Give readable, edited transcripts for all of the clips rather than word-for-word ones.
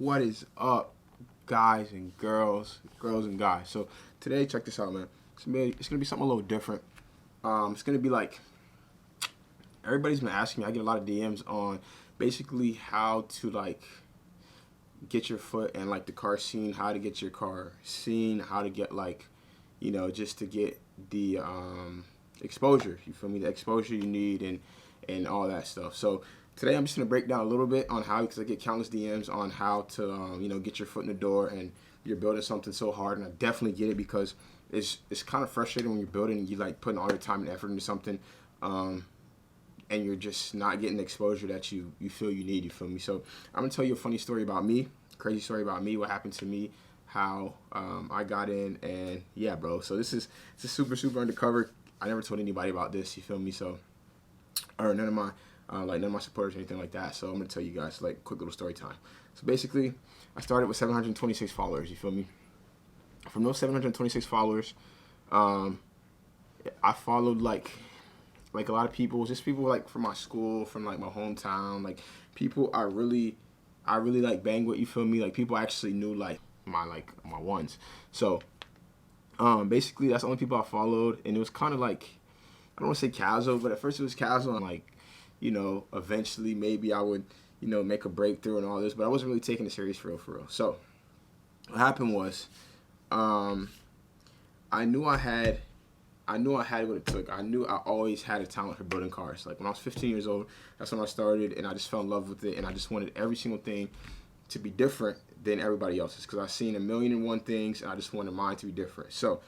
What is up, guys and girls and guys? So today, check this out, man. It's gonna be something a little different. It's gonna be like everybody's been asking me. I get a lot of DMs on basically how to like get your foot in like the car scene, how to get your car seen, how to get like, just to get the exposure. You feel me? The exposure you need and all that stuff. So today I'm just gonna break down a little bit on how, because I get countless DMs on how to get your foot in the door, and you're building something so hard, and I definitely get it because it's kind of frustrating when you're building and you like putting all your time and effort into something. And you're just not getting the exposure that you feel you need, you feel me? So I'm gonna tell you a funny story about me, crazy story about me, what happened to me, how I got in, and yeah, bro. So this is super undercover. I never told anybody about this, you feel me? So, or none of my supporters or anything like that. So I'm gonna tell you guys like quick little story time. So basically, I started with 726 followers, you feel me? From those 726 followers, I followed like a lot of people, just people like from my school, from like my hometown, like people I really like bang with, you feel me? Like people actually knew like my ones. So basically that's the only people I followed, and it was kind of like, I don't want to say casual, but at first it was casual, and like, eventually maybe I would, make a breakthrough and all this, but I wasn't really taking it serious for real. So what happened was, I knew I had what it took. I knew I always had a talent for building cars. Like when I was 15 years old, that's when I started, and I just fell in love with it, and I just wanted every single thing to be different than everybody else's, because I've seen a million and one things, and I just wanted mine to be different. So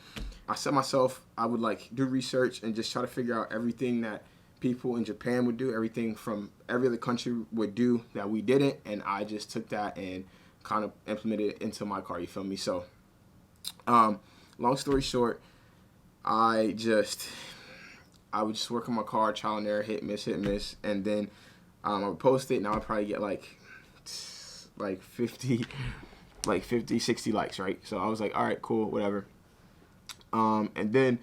I set myself, I would like do research and just try to figure out everything that people in Japan would do, everything from every other country would do that we didn't, and I just took that and kind of implemented it into my car, you feel me? So long story short, I would just work on my car, trial and error, hit, miss, and then I would post it, and I would probably get like 50, 60 likes, right? So I was like, all right, cool, whatever. And then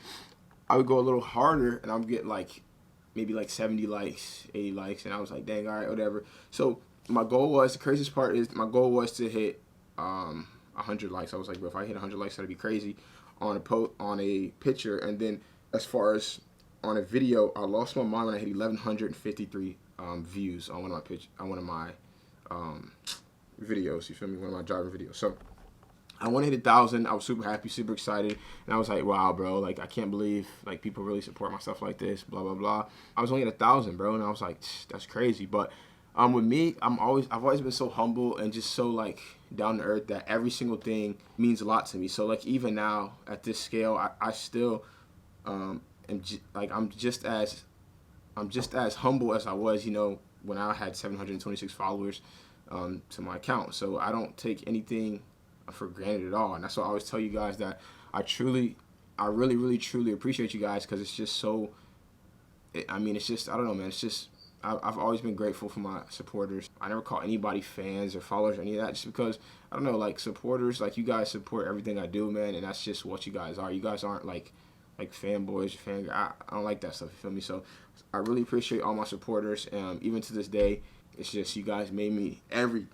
I would go a little harder, and I would get like maybe like 70 likes, 80 likes, and I was like, dang, all right, whatever. So my goal was, the craziest part is, my goal was to hit 100 likes. I was like, bro, if I hit 100 likes, that'd be crazy on a picture. And then as far as on a video, I lost my mind when I hit 1,153 views on one of my videos. You feel me? One of my driving videos. So I want to hit 1,000. I was super happy, super excited, and I was like, wow, bro, like I can't believe like people really support my stuff like this. Blah blah blah. I was only at 1,000, bro, and I was like, that's crazy. But with me, I've always been so humble and just so like down to earth that every single thing means a lot to me. So like even now at this scale, I still I'm just as humble as I was, when I had 726 followers to my account. So I don't take anything for granted at all, and that's why I always tell you guys that I really truly appreciate you guys, because it's just so. It's just, I don't know, man. It's just, I've always been grateful for my supporters. I never call anybody fans or followers or any of that, just because, I don't know, like supporters, like you guys support everything I do, man, and that's just what you guys are. You guys aren't like fanboys or fan. I don't like that stuff, you feel me? So I really appreciate all my supporters, even to this day. It's just, you guys made me every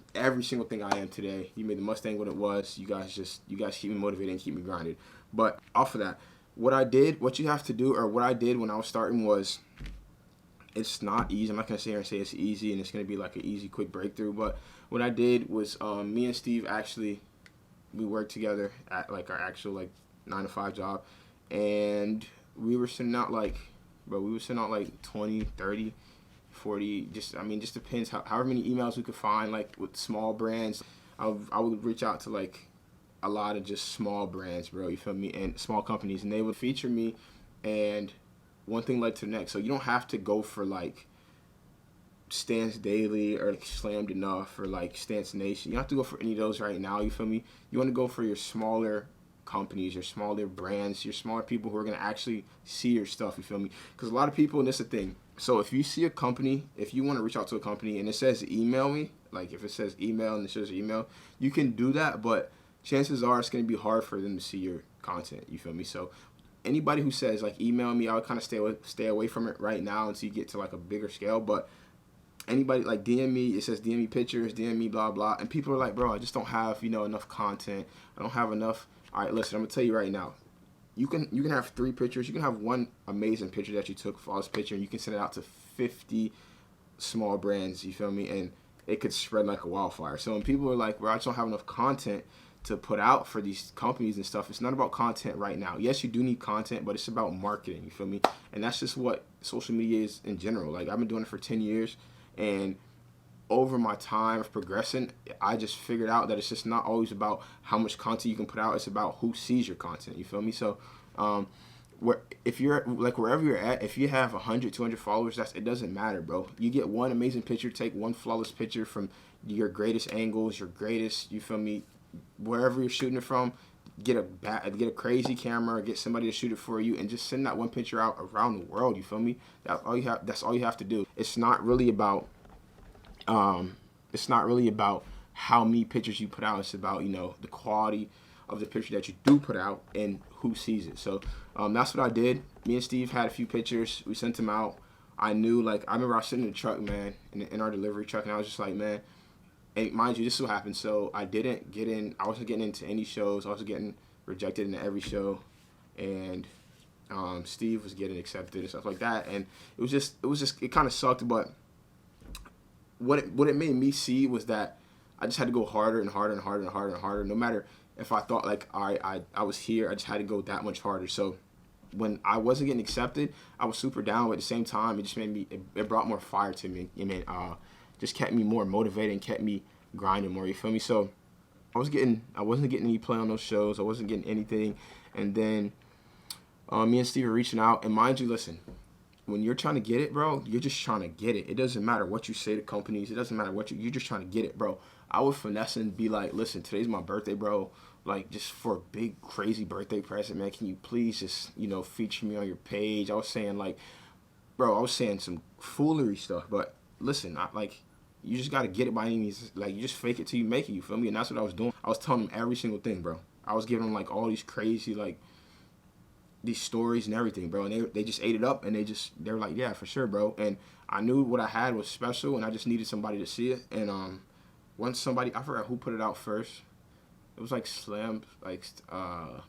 single thing I am today. You made the Mustang what it was. You guys keep me motivated and keep me grinded. But off of that, what you have to do, or what I did when I was starting was, it's not easy. I'm not going to sit here and say it's easy and it's going to be like an easy, quick breakthrough. But what I did was, me and Steve actually, we worked together at like our actual like 9-to-5 job. And we were sending out like 20, 30, 40, just depends however many emails we could find, like with small brands. I would reach out to like a lot of just small brands, bro, you feel me, and small companies, and they would feature me, and one thing led to the next. So you don't have to go for like Stance Daily or like Slammed Enough or like Stance Nation. You don't have to go for any of those right now, you feel me? You want to go for your smaller companies, your smaller brands, your smaller people who are going to actually see your stuff, you feel me? Because a lot of people, and this is the thing, so if you see a company, if you want to reach out to a company and it says email me, like if it says email and it says email, you can do that, but chances are it's going to be hard for them to see your content, you feel me? So anybody who says like email me, I would kind of stay away from it right now until you get to like a bigger scale. But anybody like DM me. It says DM me pictures, DM me blah blah, and people are like, bro, I just don't have enough content. I don't have enough. All right, listen, I'm gonna tell you right now. You can have 3 pictures. You can have one amazing picture that you took, flawless picture, and you can send it out to 50 small brands. You feel me? And it could spread like a wildfire. So when people are like, bro, I just don't have enough content to put out for these companies and stuff, it's not about content right now. Yes, you do need content, but it's about marketing. You feel me? And that's just what social media is in general. Like, I've been doing it for 10 years, and over my time of progressing, I just figured out that it's just not always about how much content you can put out. It's about who sees your content. You feel me? So, if you're like wherever you're at, if you have 100, 200 followers, it doesn't matter, bro. You get one amazing picture, take one flawless picture from your greatest angles, your greatest. You feel me? Wherever you're shooting it from, get a crazy camera, get somebody to shoot it for you, and just send that one picture out around the world. You feel me? That's all you have. That's all you have to do. It's not really about how many pictures you put out. It's about the quality of the picture that you do put out and who sees it. So that's what I did. Me and Steve had a few pictures. We sent them out. I knew, like, I remember I was sitting in the truck, man, in our delivery truck, and I was just like, man. And mind you, this is what happened. So I didn't get in. I wasn't getting into any shows. I was getting rejected into every show, and Steve was getting accepted and stuff like that. And it kind of sucked, but what it made me see was that I just had to go harder and harder and harder and harder and harder. No matter if I thought like I was here, I just had to go that much harder. So when I wasn't getting accepted, I was super down. But at the same time, it just made me. It brought more fire to me. Just kept me more motivated and kept me grinding more. You feel me? So I wasn't getting any play on those shows. I wasn't getting anything. And then me and Steve were reaching out. And mind you, listen. When you're trying to get it, bro, you're just trying to get it. It doesn't matter what you say to companies. It doesn't matter what you're just trying to get it, bro. I would finesse and be like, listen, today's my birthday, bro. Like, just for a big, crazy birthday present, man, can you please just, feature me on your page? I was saying, like, bro, I was saying some foolery stuff. But listen, you just got to get it by any means. Like, you just fake it till you make it, you feel me? And that's what I was doing. I was telling them every single thing, bro. I was giving them, like, all these crazy, like, these stories and everything, bro, and they just ate it up, and they were like, yeah, for sure, bro. And I knew what I had was special, and I just needed somebody to see it. And once somebody, I forgot who put it out first. It was like Slam, like Slam.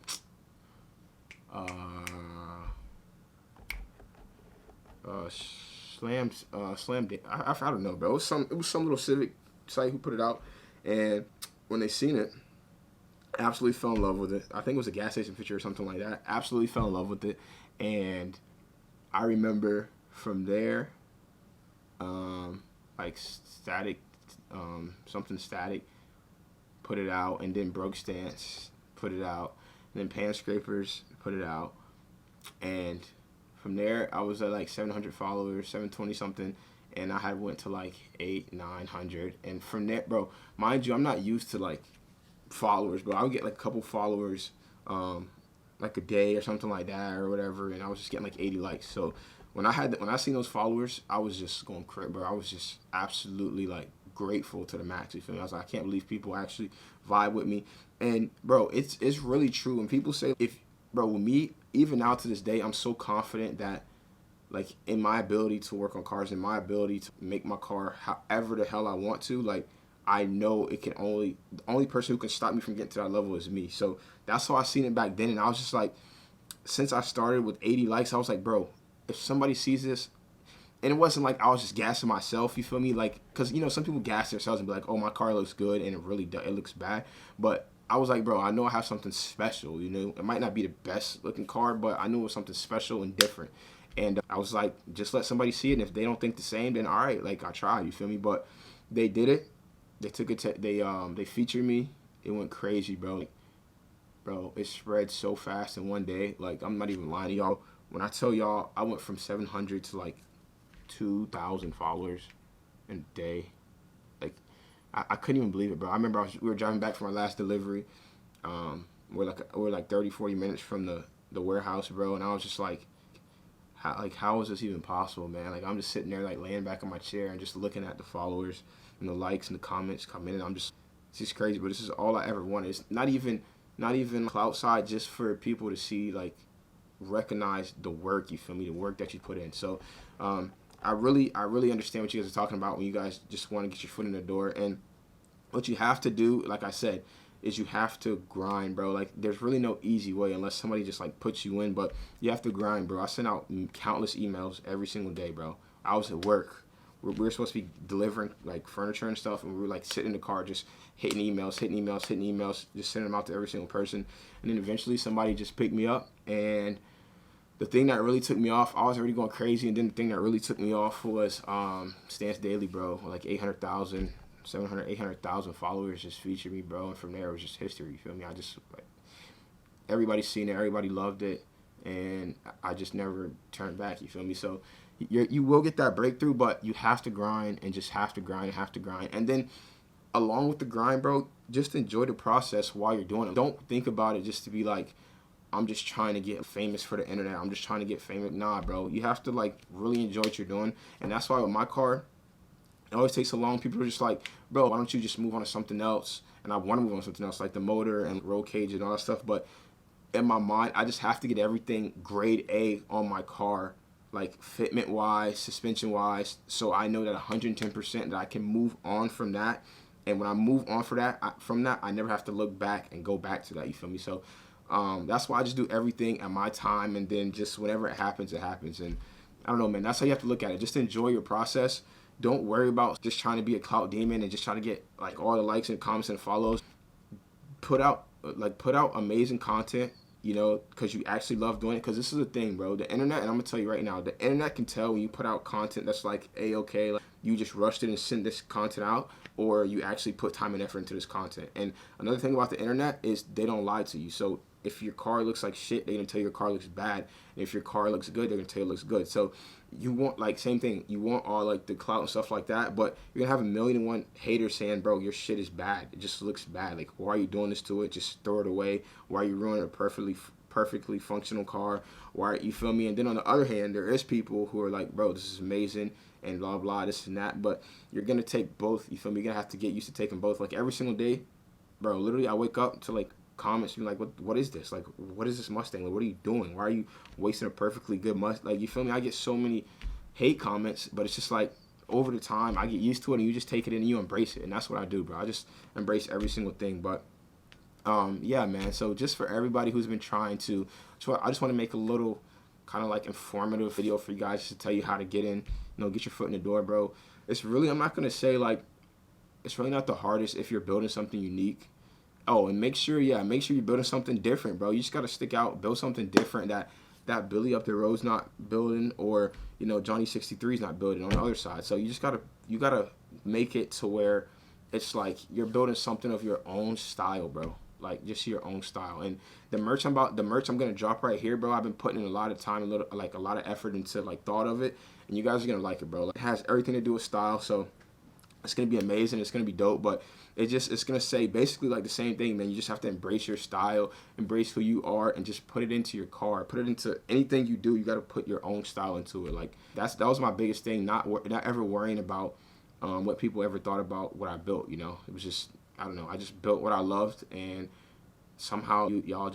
I don't know, bro. It was some little civic site who put it out, and when they seen it, absolutely fell in love with it. I think it was a gas station picture or something like that. Absolutely fell in love with it. And I remember from there, like something static put it out, and then Broke Stance put it out, and then Pan Scrapers put it out. And from there, I was at like 700 followers, 720 something, and I had went to like 900. And from there, bro, mind you, I'm not used to like followers, but I would get like a couple followers like a day or something like that or whatever, and I was just getting like 80 likes. So when I seen those followers, I was just going crazy, bro. I was just absolutely like grateful to the max. You feel me? I was like, I can't believe people actually vibe with me. And bro, it's really true. And people say, with me, even now to this day, I'm so confident that like in my ability to work on cars, in my ability to make my car however the hell I want to, like I know the only person who can stop me from getting to that level is me. So that's how I seen it back then. And I was just like, since I started with 80 likes, I was like, bro, if somebody sees this, and it wasn't like I was just gassing myself, you feel me? Like, because, some people gas themselves and be like, oh, my car looks good, and it looks bad. But I was like, bro, I know I have something special, It might not be the best looking car, but I knew it was something special and different. And I was like, just let somebody see it, and if they don't think the same, then all right, like I tried, you feel me? But they did it. They took it. They featured me. It went crazy, bro. Bro, it spread so fast in one day. Like, I'm not even lying to y'all. When I tell y'all, I went from 700 to like 2,000 followers in a day. Like, I couldn't even believe it, bro. I remember we were driving back from our last delivery. We're like 30, 40 minutes from the warehouse, bro. And I was just like, how is this even possible, man? Like, I'm just sitting there, like, laying back in my chair and just looking at the followers and the likes and the comments come in, and it's just crazy. But this is all I ever wanted. It's not even clout side, just for people to see, like, recognize the work, you feel me, the work that you put in. So I really understand what you guys are talking about when you guys just want to get your foot in the door. And what you have to do, like I said, is you have to grind, bro. Like, there's really no easy way unless somebody just like puts you in, but you have to grind, bro. I sent out countless emails every single day, bro. I was at work. We were supposed to be delivering like furniture and stuff, and we were like sitting in the car just hitting emails, just sending them out to every single person. And then eventually somebody just picked me up, and the thing that really took me off, I was already going crazy, and then the thing that really took me off was Stance Daily, bro. Like 800,000, 700, 800,000 followers just featured me, bro. And from there, it was just history, you feel me? I just, like, everybody's seen it, everybody loved it, and I just never turned back, you feel me? So you will get that breakthrough, but you have to grind and just have to grind. And then along with the grind, bro, just enjoy the process while you're doing it. Don't think about it just to be like, I'm just trying to get famous for the internet. I'm just trying to get famous. Nah, bro. You have to, like, really enjoy what you're doing. And that's why with my car, it always takes so long. People are just like, bro, why don't you just move on to something else? And I want to move on to something else, like the motor and roll cage and all that stuff. But in my mind, I just have to get everything grade A on my car, like fitment-wise, suspension-wise, so I know that 110% that I can move on from that. And when I move on from that, I never have to look back and go back to that, you feel me? So that's why I just do everything at my time, and then just whenever it happens, it happens. And I don't know, man, that's how you have to look at it. Just enjoy your process. Don't worry about just trying to be a clout demon and just trying to get like all the likes and comments and follows. Put out amazing content, you know, because you actually love doing it. Because this is the thing, bro. The internet, and I'm gonna tell you right now, the internet can tell when you put out content that's like A-okay, like you just rushed it and sent this content out, or you actually put time and effort into this content. And another thing about the internet is they don't lie to you. So if your car looks like shit, they're gonna tell you your car looks bad. And if your car looks good, they're gonna tell you it looks good. So you want, like, same thing. You want all like the clout and stuff like that, but you're gonna have 1,000,001 haters saying, bro, your shit is bad. It just looks bad. Like, why are you doing this to it? Just throw it away. Why are you ruining a perfectly functional car? Why, you feel me? And then on the other hand, there is people who are like, bro, this is amazing and blah blah, this and that. But you're gonna take both, you feel me? You're gonna have to get used to taking both. Like, every single day, bro, literally I wake up to like comments being like, what is this? Like, what is this Mustang? Like, what are you doing? Why are you wasting a perfectly good Mustang? Like, you feel me? I get so many hate comments, but it's just like, over the time I get used to it, and you just take it in and you embrace it. And that's what I do, bro. I just embrace every single thing. But yeah, man, so just for everybody who's been trying to, so I just want to make a little kind of like informative video for you guys to tell you how to get in, you know, get your foot in the door, bro. It's really, I'm not going to say like, it's really not the hardest if you're building something unique. Oh, and make sure you're building something different, bro. You just got to stick out, build something different that Billy up the road's not building, or, you know, Johnny 63's not building on the other side. So you gotta make it to where it's like you're building something of your own style, bro. Like, just your own style. And the merch I'm gonna drop right here, bro. I've been putting in a lot of time, a lot of effort into like thought of it, and you guys are gonna like it, bro. Like, it has everything to do with style, so it's gonna be amazing. It's gonna be dope, but it's gonna say basically like the same thing, man. You just have to embrace your style, embrace who you are, and just put it into your car, put it into anything you do. You gotta put your own style into it. Like, that was my biggest thing. Not ever worrying about what people ever thought about what I built. You know, it was just, I don't know. I just built what I loved, and somehow y'all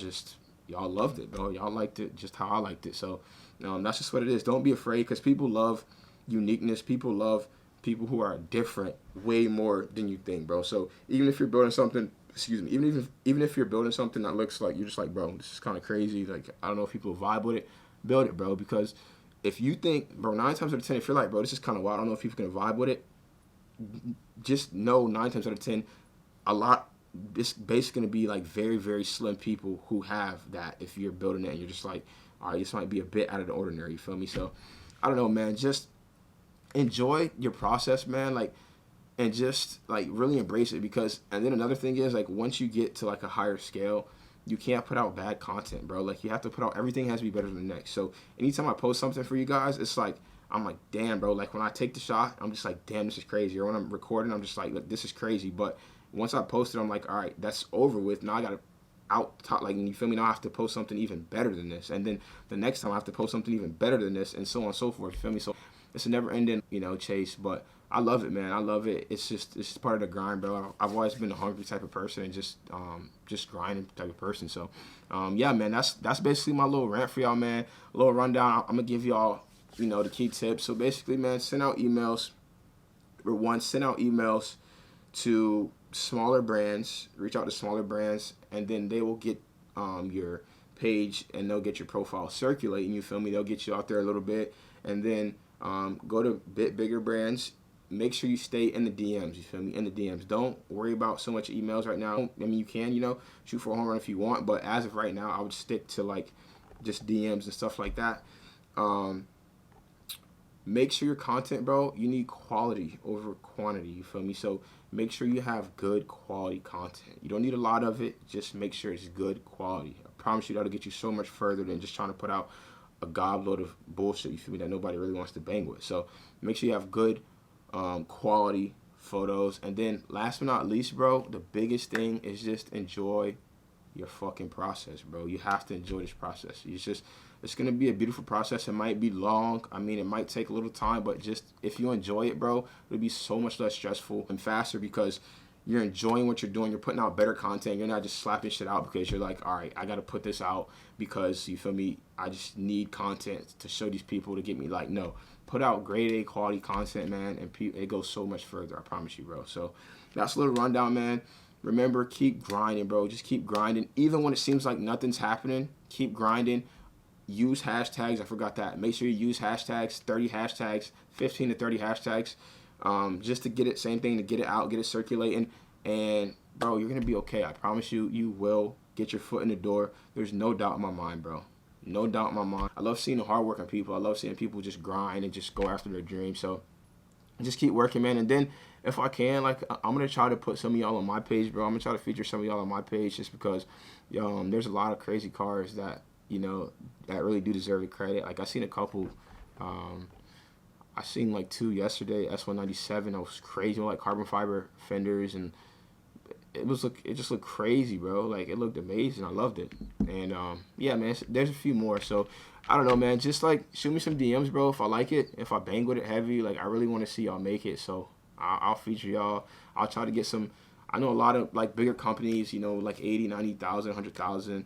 loved it, bro. Y'all liked it just how I liked it. So that's just what it is. Don't be afraid, because people love uniqueness. People love people who are different way more than you think, bro. So even if you're building something, even if you're building something that looks like, you're just like, bro, this is kind of crazy, like, I don't know if people vibe with it, build it, bro. Because if you think, bro, 9 times out of 10, if you're like, bro, this is kind of wild, I don't know if people can vibe with it, just know 9 times out of 10, it's basically going to be like very, very slim people who have that. If you're building it and you're just like, all right, this might be a bit out of the ordinary, you feel me? So I don't know, man, just enjoy your process, man, like, and just like really embrace it. Because, and then another thing is, like, once you get to like a higher scale, you can't put out bad content, bro. Like, you have to put out, everything has to be better than the next. So anytime I post something for you guys, it's like, I'm like, damn, bro. Like, when I take the shot, I'm just like, damn, this is crazy. Or when I'm recording, I'm just like, look, this is crazy. But once I post it, I'm like, all right, that's over with. Now I gotta like, you feel me? Now I have to post something even better than this, and then the next time I have to post something even better than this, and so on and so forth. You feel me? So it's a never-ending, you know, chase. But I love it, man. I love it. It's just part of the grind, bro. I've always been a hungry type of person, and just grinding type of person. So yeah, man, that's basically my little rant for y'all, man. A little rundown. I'm gonna give y'all the key tips. So basically, man, send out emails. Send out emails to smaller brands. Reach out to smaller brands, and then they will get your page and they'll get your profile circulating. You feel me? They'll get you out there a little bit, and then go to bigger brands. Make sure you stay in the DMs. You feel me? In the DMs. Don't worry about so much emails right now. I mean, you can, shoot for a home run if you want, but as of right now, I would stick to like just DMs and stuff like that. Make sure your content, bro, you need quality over quantity. You feel me? So make sure you have good quality content. You don't need a lot of it. Just make sure it's good quality. I promise you that'll get you so much further than just trying to put out a gobload of bullshit, you feel me, that nobody really wants to bang with. So make sure you have good quality photos. And then last but not least, bro, the biggest thing is just enjoy your fucking process, bro. You have to enjoy this process. It's gonna be a beautiful process. It might be long. I mean, it might take a little time, but just if you enjoy it, bro, it'll be so much less stressful and faster because you're enjoying what you're doing. You're putting out better content. You're not just slapping shit out because you're like, all right, I gotta put this out because, you feel me, I just need content to show these people to get me. Like, no, put out grade A quality content, man, and it goes so much further. I promise you, bro. So that's a little rundown, man. Remember, keep grinding, bro. Just keep grinding. Even when it seems like nothing's happening, keep grinding. Use hashtags. I forgot that. Make sure you use hashtags, 30 hashtags, 15 to 30 hashtags, just to get it, same thing, to get it out, get it circulating. And, bro, you're going to be okay. I promise you, you will get your foot in the door. There's no doubt in my mind, bro. No doubt in my mind. I love seeing the hardworking people. I love seeing people just grind and just go after their dreams. So just keep working, man. And then if I can, like, I'm going to try to put some of y'all on my page, bro. I'm going to try to feature some of y'all on my page just because there's a lot of crazy cars that, that really do deserve the credit. Like, I seen a couple. I seen like 2 yesterday, S197. That was crazy, like carbon fiber fenders, and it just looked crazy, bro. Like, it looked amazing. I loved it. And yeah, man, there's a few more. So I don't know, man. Just like shoot me some DMs, bro. If I like it, if I bang with it heavy, like I really want to see y'all make it. So I'll feature y'all. I'll try to get some. I know a lot of like bigger companies, like 80, 90,000, 100,000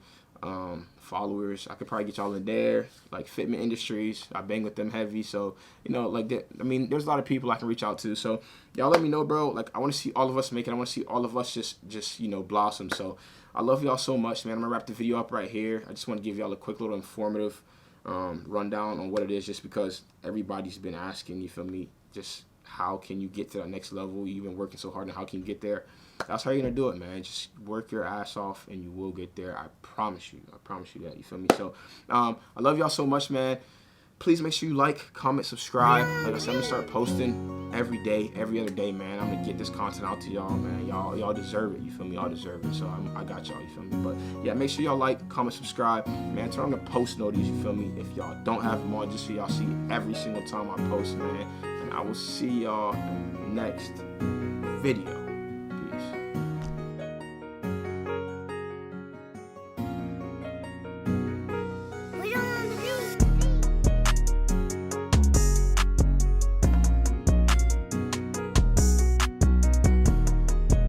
followers. I could probably get y'all in there, like Fitment Industries. I bang with them heavy. So, like that. I mean, there's a lot of people I can reach out to. So y'all let me know, bro. Like, I want to see all of us make it. I want to see all of us just blossom. So I love y'all so much, man. I'm gonna wrap the video up right here. I just want to give y'all a quick little informative rundown on what it is, just because everybody's been asking, you feel me, just how can you get to that next level? You've been working so hard, and how can you get there? That's how you're gonna do it, man. Just work your ass off and you will get there. I promise you that. You feel me? So I love y'all so much, man. Please make sure you like, comment, subscribe. Like I said, I'm gonna start posting every day, every other day, man. I'm gonna get this content out to y'all, man. Y'all deserve it. You feel me? Y'all deserve it. So I got y'all. You feel me? But yeah, make sure y'all like, comment, subscribe, man. Turn on the post notices. You feel me? If y'all don't have them on, just so y'all see every single time I post, man. And I will see y'all in the next video.